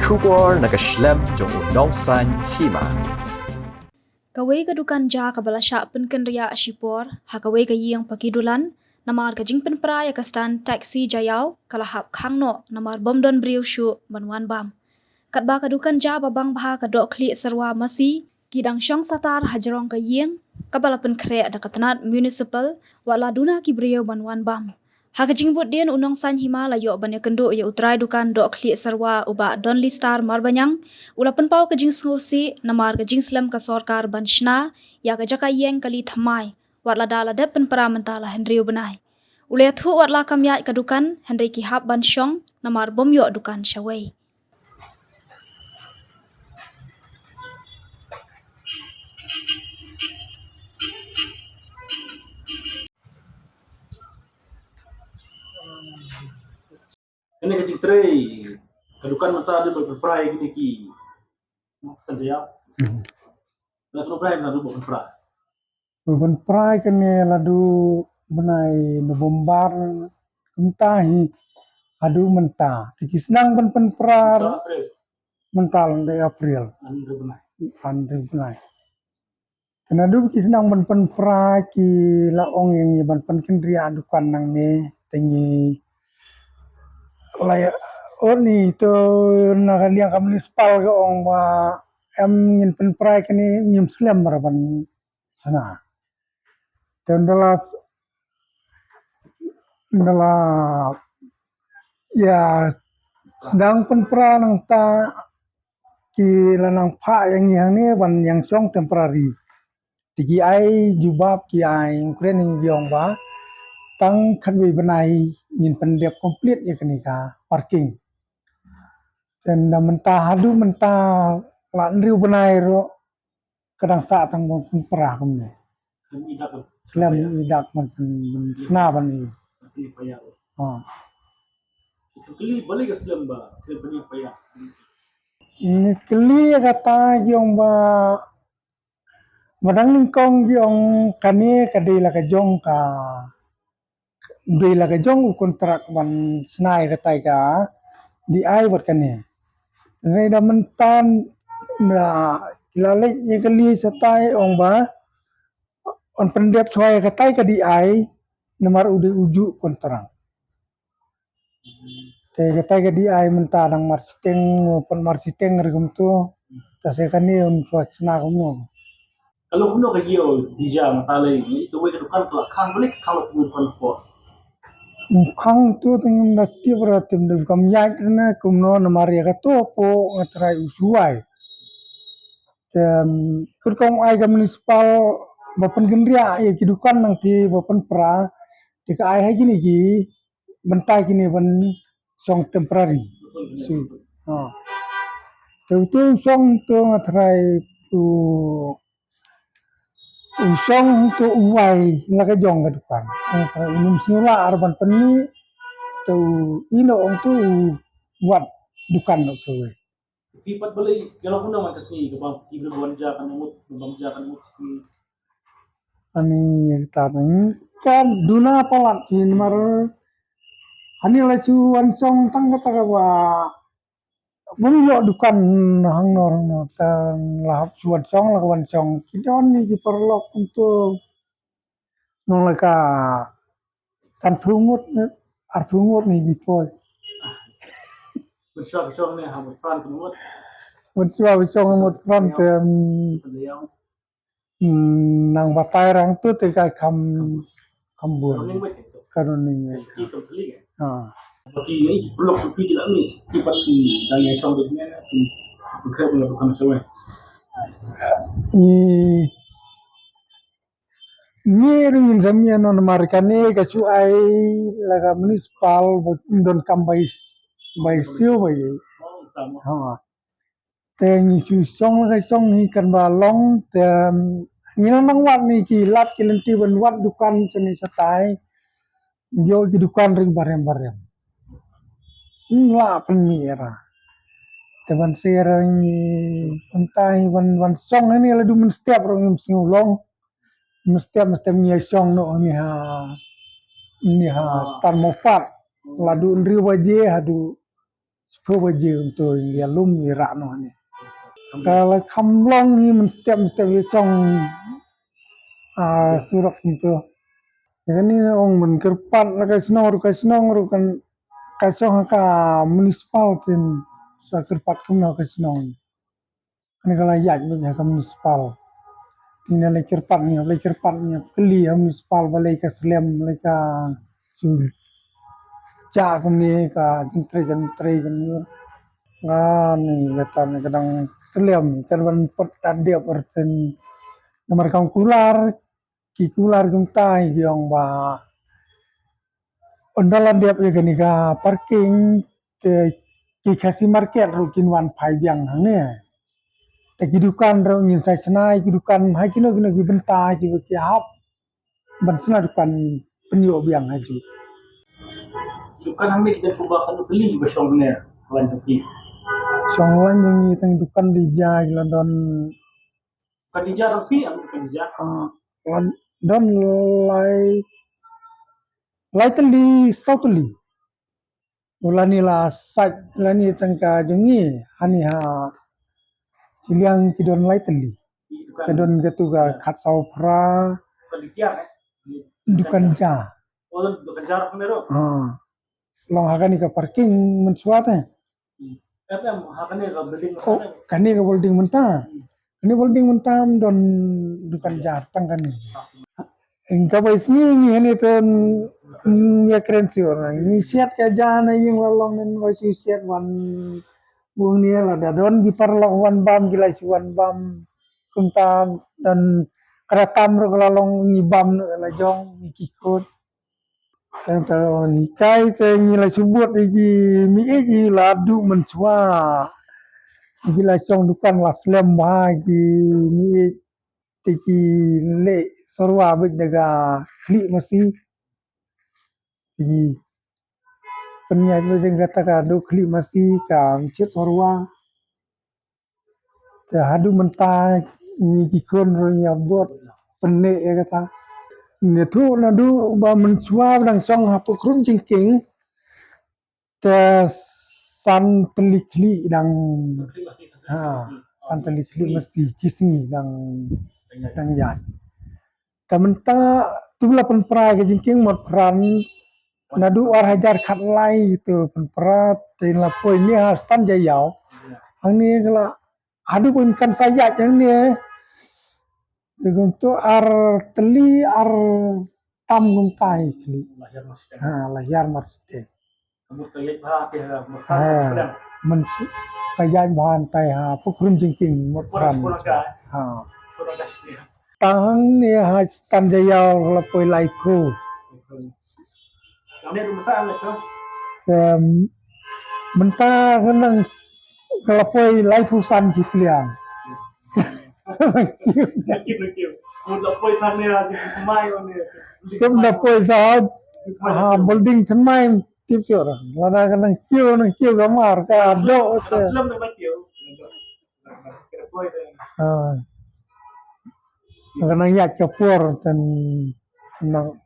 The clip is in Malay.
Shubor nakaslem jong unongsan hima. Kawai kadukan ja kabala syak penken ria asyipor, ha kawai kayang pakidulan, namar kajing penpra ya kastan taksi jayau, kalahap kangno, namar bomdon briu syu banwan bam. Katba kadukan ja babang baha kadok klik serwa masi, kidang syong satar hajarong kayang, kabala penkre ada katanat municipal, wala duna ki briu banwan bam. Ha kajing bud dian unong san hima la yo banyak kenduk ya utrai dukan dok klik serwa uba don listar marbanyang, ula penpau kajing ngosi namar kajing slam ka sorkar ban shna ya kajaka yeng kali thamai watla dala de penpara mentala hendriu benai ule thu watla kamya kadukan hendri ki hab ban syong namar bom yo dukan syawai. Ini kecil tray, kadukan mata ada berperai gini ki, maksud dia. Lalu berperai ada berperai. Berperai kene ladu benai nebombar kentahi adu mentah. Tiki senang berperai mental de April. Andre benai. Kena du ki senang berperai ki laong yang ban kendria adukan nang ne tinggi layak ni to nagaliang municipal ko ong em ngin penprai kini nyum slam maraban sana. Dan dalam ya sedang penprai nang ta ki lanang pa yang ni ban yang song temporary. Tigi ai jubab ki ai kren yang giong ba tang kanwi benai ngin pendep komplit ya kenika parking. Dan mentah hadu mentah lanriu benai ro kadang sa tang penprai kumne. Slam idak man sna ban ni. Kali balik ke slam ba, kali payah. Ini kali kata giong ba madang kong giong kani kadila ka jong ka bila ka jong kontrak ban snai katai ka di ai ber kani. Ngai da mentan na lalek ni kali satai ong ba on pendep suai katai ka di ai nomor uju kontrak. Te katai ka di ai mentan nang marsiteng regum tu tase kani on suasana kumno. Kalau kuno kagio dija matalai itu we kadukan kelakang balik kalau tuan penpor. Khang tu teng nati beratim de kam yai na kumno na maria ka to po ngatrai usuai. Kurkong ai ka municipal bapen gendria ya kidukan nang ti bapen pra tika ai ha gini ki bentai kini ban song temporary. Si. Tu song tu ngatrai tu song tu uai laga jong ka dukan. Num singla arban peni tu ino ong tu buat dukan no sewe. Pipat balik kalau kuno man kasni kabang ibu banja kan mut si. Ani tanang kan duna palat hin mar hani la chu an song tang kata wa menlo dukan hang no tan lahap suan song la wan song kidon ni ki perlok untuk nong ka san prungut ni before. Bersong ni ha berperan kumut. Bersua mot front nang batai rang tu te ka kambur karuning. Kita beli Ah. Bagi ini blok tepi je ni. Kipat si dan yang song ni tu bukan bukan sewe. Ni ringin samia non markane ka su ai laga municipal don kambai bai siu bai. Ha. Te ni su song la song ni kan ba long te ni nang wat ni ki lat ki lenti ban wat dukan seni satai. Yo ki dukan ring barem. La penmira. Teban serang ni entai wan song ni la du men setiap rong singulong. Mesti ni song no ni ha star mofat ladu ndri waje hadu super baju untuk dia lum ira no ni. Kalau kamlong ni mesti song surat itu. Ini orang menkerpat kasnong kan kasong ka municipal tin sa kerpat kumna kasnong. Ini kalau yaj ni ka municipal. Ini lai kerpatnya keli municipal balai ka slem balai ka sul. Cha kumni ka jentre kan ni letan kadang slem kan pot dia persen nomor kang kular ki kular kung tai yang ba ondalan dia pe gani ka parking ki kasi market rukin wan pai biang hang ne te kidukan ro ngin sai senai kidukan hai kino ki bentai ki hap ban sena dukan penyo biang haju Dukan ambil dan kubakan beli bersong ni kawan tapi. songlan yang tang dukan di jai London Kadija rapi am kadija. don lai tali sautali ulani la saj lani tangka jengi hani ha siliang kidon lai tali kedon gatuga khatsau pra Kadija dukan ja Oh dukan jar kamero. long hagani ka parking mensuat Apa hakane ka building oh kani ka building mentah kani building mentah don dukan ja tangkan Engkau ni ini tu ya keren sih orang. Ini siat kerja na yung lalong nan masih siat wan buang ni lah. Don di parlok wan bam gila si wan bam kuntan dan kerakam ro lalong ni bam la jong ni kikut. Dan tahu ni kai te ni la subut lagi mi eji ladu mensua. Gila song dukan la slem bagi mi tiki le sorwa bik daga kli masih tiki penyat bik kata ka do kli masih ka chet sorwa te hadu mentah ni kikon ro ya bot penne ya kata ne tu na du ba mensua dang song hapu krum jingking te san telikli dang san telikli masih cisni dang ya Kamenta tula penpra ke jingking mot pran nadu war hajar khat lai itu penpra tin la poi ni ha stan jayau hang ni kala adu pun kan saya jang ni untuk ar teli ar tam gum tai kli lahir marsite Kamu terlihat bahagia men kaya bahan tai ha pukrum jingking mot pran Tahang ni ha stan jayau la poi lai ko Kamu rumah tak tu? Mentah kenang kelapoi lai fusan jikliang. Nakip. Mudah poi sana di mai ni. Kem dapoi sa building thamai tip sura. Lana kenang kio gamar ka do. Sebelum dapat kio. Poi Kenang yat kapur dan nang